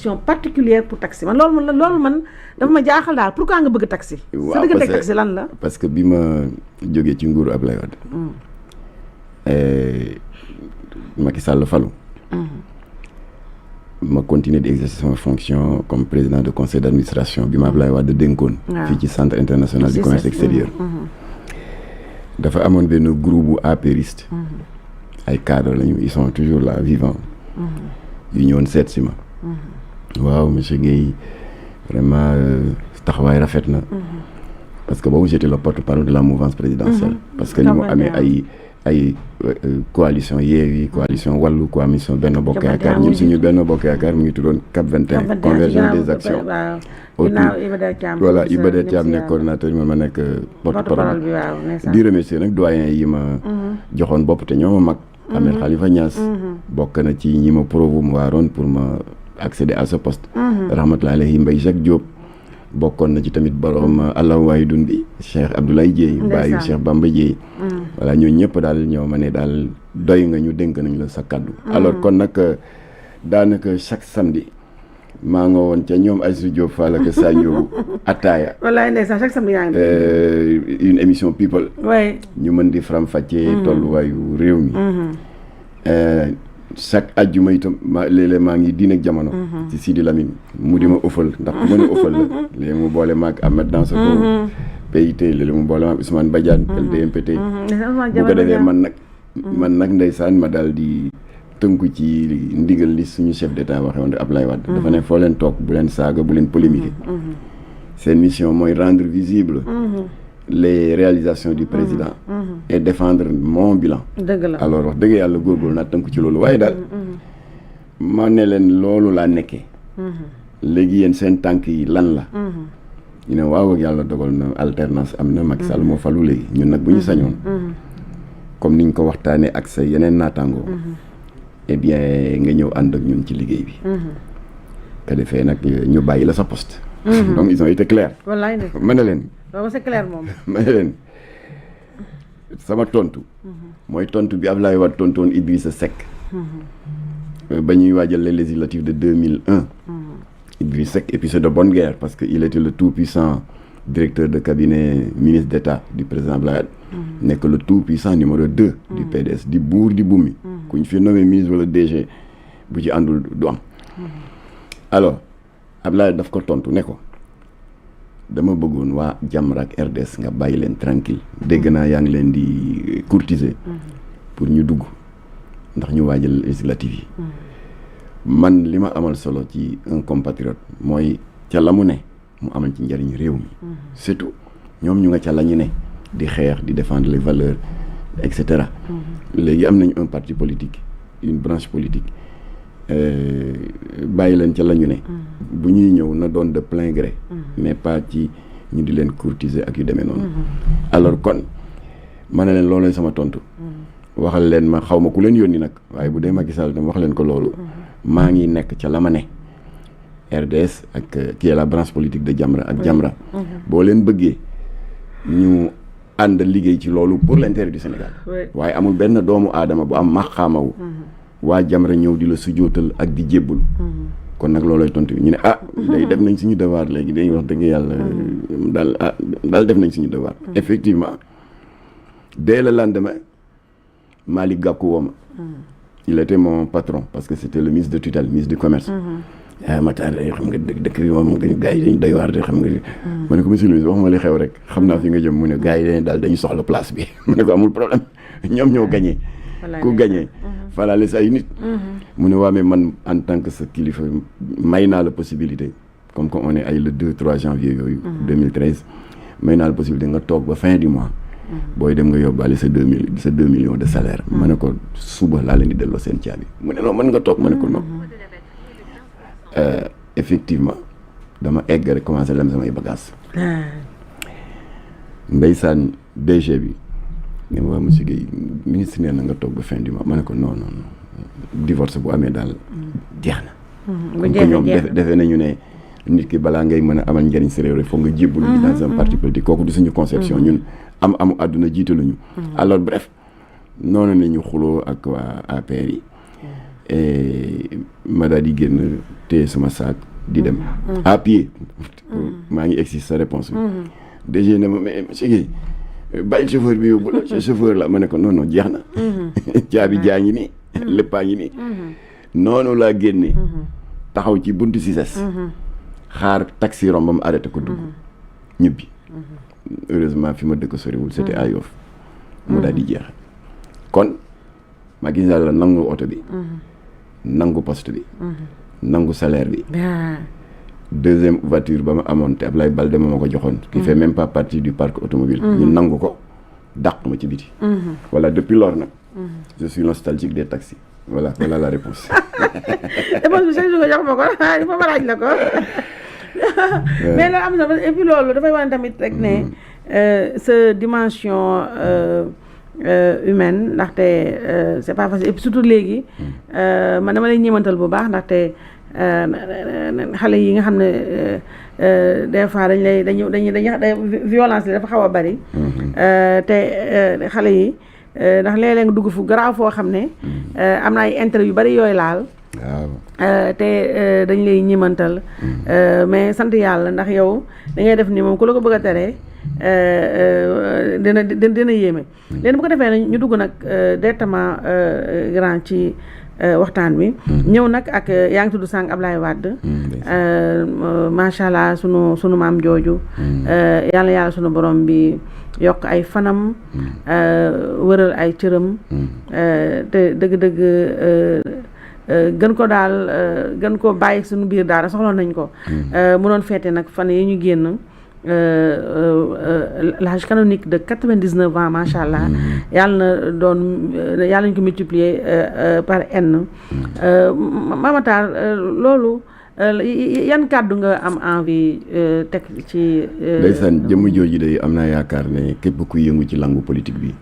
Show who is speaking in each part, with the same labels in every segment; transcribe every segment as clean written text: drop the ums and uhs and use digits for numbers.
Speaker 1: mention particulière pour taxi man loolu man dafa ma jaaxal daal pourquoi nga bëgg taxi. sa diggante taxi lan la.
Speaker 2: parce que bi ma jógee ci nguuru Ablaye Wade. Macky Sall falu. ma continuer di exercer sama fonction comme président de conseil d'administration bi ma Ablaye Wade dénkoon. fii ci centre international du commerce extérieur. dafa amoon benn groupe bu apériste. ay cadres lañu ils sont toujours là vivants. yu ñëwoon seet si ma. waaw monsieur Guèye vraiment taxawaay rafet na. parce que boobu j'étais le porte-parole de la mouvance présidentielle. parce que ni mu amee ay coalition Yewwi coalition Wallu coalition Benno Bokk Yaakaar ñun suñu Benno Bokk Yaakaar mu ngi tuddoon CAP 21 convergence des actions voilà Iba Der Thiam nekk coordinateur bi ma nekk porte-parole di remercier nag doyen yi ma joxoon bopp te ñoo ma mag Ahmed Khalifa Niass bokk na ci ñi ma promouvoiroon pour ma accéder à ce poste rahmatullahi alayhi Mbaye Jacques Diop bokkoon na ci tamit borom Allah waay dun bi Cheikh Abdoulaye Dieye baayu Cheikh Bamba Dieye voilà ñooñu ñëpp daal ñoo ma ne daal doy nga ñu dénk nañ la sa kaddu alors kon nag daanaka chaque samedi maa nga woon ca ñoom Aïssatou Diop Fall ak Sadio Ataaya
Speaker 1: wallaay ndeysaan chaque samedi yaa ngi
Speaker 2: une émission people ñu mën di faram-fàccee tolluwaayu réew mi chaque ajjuma itam léeg-léeg maa ngi diine ak jamono ci Sidi Lamine mu di ma ëffal ndax ku mën a ëffal la léegi mu boole maag Ahmed Dansokho PIT léeg-léeg mu boole maag Ousmane Badiane LDMPT bu ko defee man nag ndeysaan ma daal di tënku ci ndigal li suñu chef d'état waxee woon Ablaye Wade dafa ne foo leen toog bu leen saaga bu leen polémiquer seen mission mooy rendre visible les réalisations du président et défendre mon bilan. dëgg la alors wax dëgg yàlla góorgóorlu naa tënk ci loolu waaye daal ma ne leen loolu laa nekkee léegi yéen seen tànk yi lan la ñu ne waaw ak yàlla dogal na alternance am na Macky Sall moo falu léegi ñun nag bu ñu sañoon comme niñ ko waxtaanee ak sa yeneen naataangoo eh bien nga ñëw ànd ak ñun ci liggéey bi ka defee nag ñu bàyyi la sa poste donc ils ont été clairs
Speaker 1: wallaay ne
Speaker 2: ma ne leen
Speaker 1: waaw c'est clair moom.
Speaker 2: ma ne leen sama tontu. mooy tontu bi Abdoulaye Wade tontoon Idrissa Seck. ba ñuy waajal les législatives de 2001. Idrissa Seck et puis c'est de bonne guerre parce que il était le tout-puissant directeur de cabinet ministre d'État du président Abdoulaye Wade. nekk le tout-puissant numéro 2. du PDS di buur di bumi. ku ñu fi nommé ministre wala DG bu ci àndul du am. alors Abdoulaye daf ko tontu ne ko. dama bëggoon waa Jamra ak RDS nga bàyyi leen tranquille dégg naa yaa ngi leen di courtiser pour ñu dugg ndax ñu waajal législative yi man li ma amal solo ci un compatriote mooy ca la mu ne mu amal ci njëriñ réew mi surtout ñoom ñu nga ca la ñu ne di xeex di défendre les valeurs et cetera léegi am nañu un parti politique une branche politique bàyyi leen ca la ñu ne bu ñuy ñëw na doon de plein gré mais pas ci ñu di leen courtiser ak yu demee noonu alors kon ma ne leen loolooy sama tontu waxal leen ma xaw ma ku leen yónni nag waaye bu dee Macky Sall tam wax leen ko loolu maa ngi nekk ca la ma ne RDS ak qui est la branche politique de Jamra ak Jamra boo leen bëggee ñu ànd liggéey ci loolu pour l'intérêt du Sénégal waaye amul benn doomu aadama bu am maqaamawu waa Jamra ñëw di la sujootal ak di jébbul kon nag loolooy tontu bi ñu ne day def nañ suñu devoir léegi dañuy wax dëgg yàlla daal def nañ suñu devoir effectivement dès le lendemain Malick Gakou woo ma il était mon patron parce que c'était le ministre de tutelle ministre du commerce Matar xam nga dëkk bi moom gars yi dañ doy waar de xam nga ma ne ko monsieur le ministre wax ma li xew rek xam naa fi nga jëm mu ne gars yi daal dañu soxla place bi ma ne ko amul problème ñoom ñoo gagné ku gagné falaale sa ay nit mu ne waa mais man en tant que sa kilifa may naa la possibilité comme que on est ay le 2-3 janvier yooyu 2013 may naa la possibilité nga toog ba fin du mois booy dem nga yóbbaale sa 2 millions de salaire ma ne ko suba laa leen di delloo seen caabi mu ne non mën nga toog ma ne ko non effectivement dama egg rek commencé lem samay bagages ndeysaan DG bi ne ma waa monsieur Guèye ministre nee na nga toog ba fin du mois ma ne ko non divorce bu amee daal jeex na ko ñoom defee nañu ne nit ki balaa ngay mën a amal njëriñ si réew rek foog nga jébbalu ñu dans un parti politique kooku du suñu conception ñun amu àdduna jiitaluñu alors bref noonu la ñu xuloo ak waa APR yi et ma daal di génn téye sama saak di dem à pied maa ngi egsi sa réponse bi DG ne ma mais monsieur Guèye bàyyi chauffeur bi yóbbu la chauffeur la ma ne ko non jeex na caabi jaa ngi nii léppaa ngi nii noonu laa génne taxaw ci buntu Cissesse xaar taxi rombam arrêté ko dugg ñibbi heureusement fi ma dëkk soriwul c'était à Yoff mu daal di jeex kon ma gis la nangu oto bi nangu poste bi nangu salaire bi deuxième voiture ba ma amoon te Ablaye Balde ma ko joxoon qui fait même pas partie du parc automobile ñu nangu ko dàq ma ci biti voilà depuis lors nag je suis nostalgique des taxis voilà la réponse
Speaker 1: réponse bi chaque jour nga jox ma ko il faut ma laaj la ko mais loolu am na et puis loolu dafay wane tamit rek ne sa dimension humaine ndaxte c'est pas facile et puis surtout léegi man dama lay ñeemantal bu baax ndaxte xale yi nga xam ne des fois dañuy violence li dafa xaw a bari te xale yi ndax léeg-léeg nga dugg fu garaaw foo xam ne am na ay intérêt yu bari yooyu laal te dañ lay ñimantal mais sant yàlla ndax yow da ngay def ni moom ku la ko bëgg a tere dina yéeme léegi bu ko defee ñu dugg nag directement grand ci waxtaan wi ñëw nag ak yaa ngi tudd sànq Ablaye Wade macha allah sunu maam jooju yàlla sunu borom bi yokk ay fanam wëral ay cëram te dëgg-dëgg gën ko daal gën ko bàyyi suñu biir daal soxloon nañ ko mu doon feete nag fan yi ñu génn l'âge canonique de 99 ans macha allah yàlla nañ ko multiplier par n Mamatar loolu yan kàddu nga am envie teg ci
Speaker 2: ndeysaan jëmm jooju day am naa yaakaar ne képp ku yëngu ci langue politique bi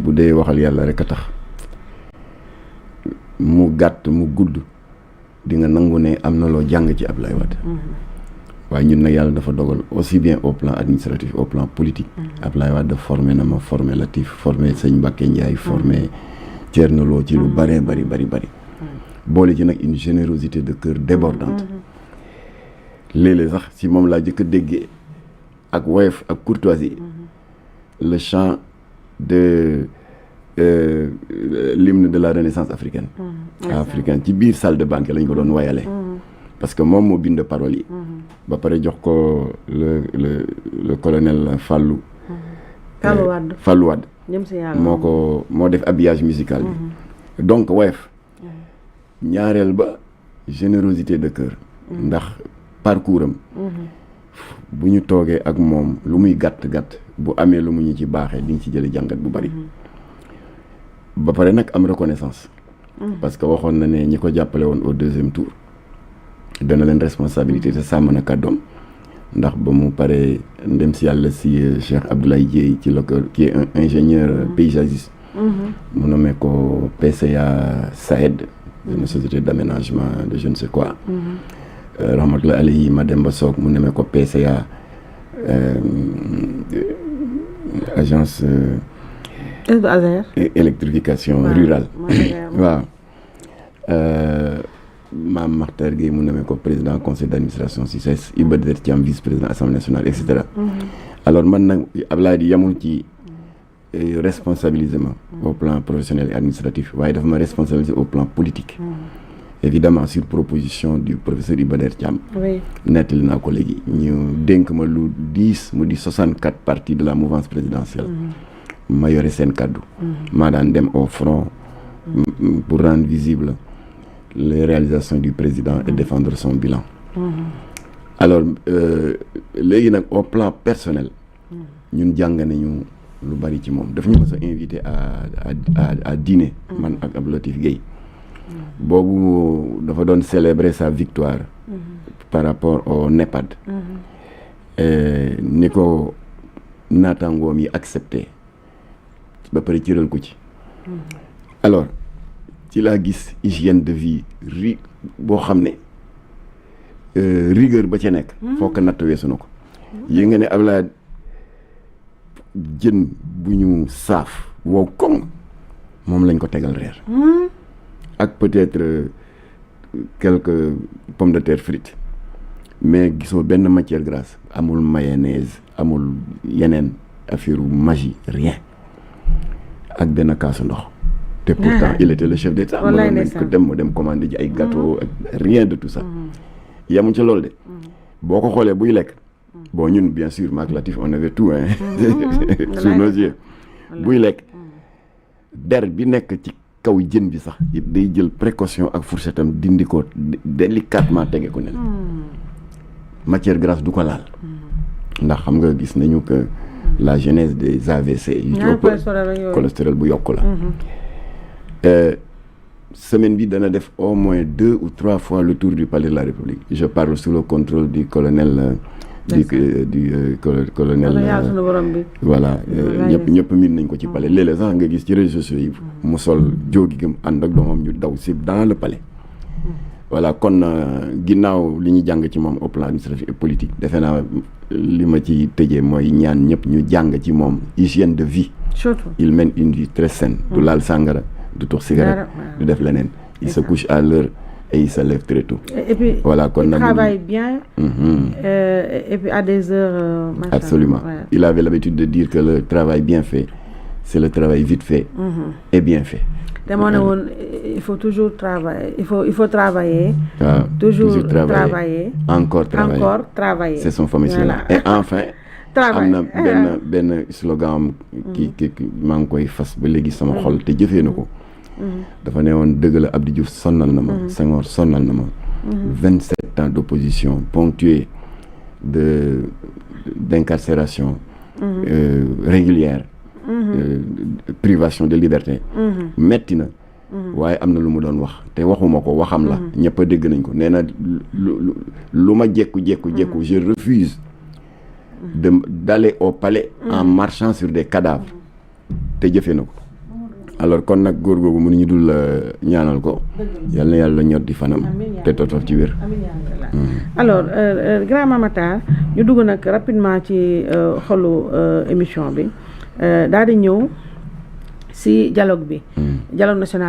Speaker 2: bu dee waxal yàlla rek a tax mu gàtt mu gudd di nga nangu ne am na loo jàng ci Ablaye Wade waaye ñun nag yàlla dafa dogal aussi bien au plan administratif au plan politique Ablaye Wade formé na ma formé Latif formé sëñ Mbacké Ndiaye formé Thierno Lo ci lu bari boole ci nag une générosité de cœur débordante léeg-léeg sax si moom laa jëkk a déggee ak woyof ak courtoisie le chant de l'hymne de la renaissance africaine ci biir salle de banquet lañ ko doon wayale parce que moom moo bind paroles yi ba pare jox ko le colonel Fallou Wade moo def habillage musical bi donc woyof ñaareel ba générosité de cœur ndax parcours am bu ñu toogee ak moom lu muy gàtt bu amee lu mu ñu ci baaxee di nga ci jële jàngat bu bari ba pare nag am reconnaissance parce que waxoon na ne ñi ko jàppale woon au deuxième tour dana leen responsabilité te sàmm na kàddoom ndax ba mu paree ndem si yàlla si Cheikh Abdoulaye Dieye ci qui est un ingénieur paysagiste mu nommé ko PCA SAED une société d'aménagement de je ne sais quoi rahmatullah alayhi Mademba Sock mu nommé ko PCA agence électrification rurale waaw Mame Makhtar Gueye mu nommé ko président conseil d'administration CICES Iba Der Thiam vice-président assemblée nationale etc. Alors man nag Ablaye di yamul ci responsabiliser ma au plan professionnel et administratif waaye dafa ma responsabiliser au plan politique évidemment sur proposition du professeur Iba Der Thiam nettali naa ko léegi ñu dénk ma lu 64 partis de la mouvance présidentielle ma yore seen kàddu maa daan dem au front pour rendre visible les réalisations du président et défendre son bilan alors léegi nag au plan personnel ñun jàng nañu lu bari ci moom daf ñu mës a invité à dîner man ak Abdou Latif Gueye boobu dafa doon célébrer sa victoire par rapport au NEPAD ni ko naataangoom yi accepté ba pare cëral ko ci alors ci laa gis hygiène de vie boo xam ne rigueur ba ca nekk foo ko natt weesu na ko yi nga ne Ablaye jën bu ñu saaf wow koŋ moom lañ ko tegal reer ak peut-être quelques pommes de terre frites mais gisoo benn matière grasse amul mayonnaise amul yeneen affaire magie rien ak benn kaasu ndox te pourtant il était le chef d'État mënoon nañ ko dem commander ji ay gâteau ak rien de tout ça yamuñ ca loolu de boo ko xoolee buy lekk bon ñun bien sûr maak Latif on avait tout hein sous nos yeux buy lekk der bi nekk ci kaw jën bi sax day jël précaution ak fourchette am dindi ko délicatement tege ko nen matière grasse du ko laal ndax xam nga gis nañu que la genèse des AVC yu ci ëpp cholestérol bu yokku la semaine bi dana def au moins 2 ou 3 fois le tour du palais de la République je parle sous le contrôle du colonel colonel voilà ñëpp miin nañ ko ci palais léeg-léeg sax nga gis ci réseaux sociaux yi mu sol jóogi gëm ànd ak doomam ñu daw si dans le palais voilà kon ginnaaw li ñu jàng ci moom au plan administratif et politique defe naa li ma ci tëjee mooy ñaan ñëpp ñu jàng ci moom hygiène de vie surtout il mène une vie très saine du laal sàngara du tux cigarette du def leneen il se couche à l'heure et il se lève très tôt.
Speaker 1: Et puis,
Speaker 2: voilà,
Speaker 1: il travaille bien et puis à des heures...
Speaker 2: Absolument. Ouais. Il avait l'habitude de dire que le travail bien fait, c'est le travail vite fait et bien fait.
Speaker 1: Il faut toujours travailler. Il faut travailler. Toujours travailler.
Speaker 2: Encore travailler. C'est son fameux slogan. Et enfin, am na benn slogan ki maa ngi koy fas ba léegi sama xol te jëfee na ko. dafa ne woon dëgg la Abdou Diouf sonnal na ma Senghor sonnal na ma 27 ans d'opposition ponctués d'incarcération régulière privation de liberté metti na waaye am na lu mu doon wax te waxuma ko waxam la ñëpp a dégg nañ ko nee na lu ma jekku je refuse d'aller au palais en marchant sur des cadavres te jëfee na ko alors kon nag góor googu mënuñu dul ñaanal ko yal na yàlla ñor di fanam te totof ci wér
Speaker 1: alors grand Mame Matar ñu dugg nag rapidement ci xolu émission bi daal di ñëw si dialogue bi dialogue national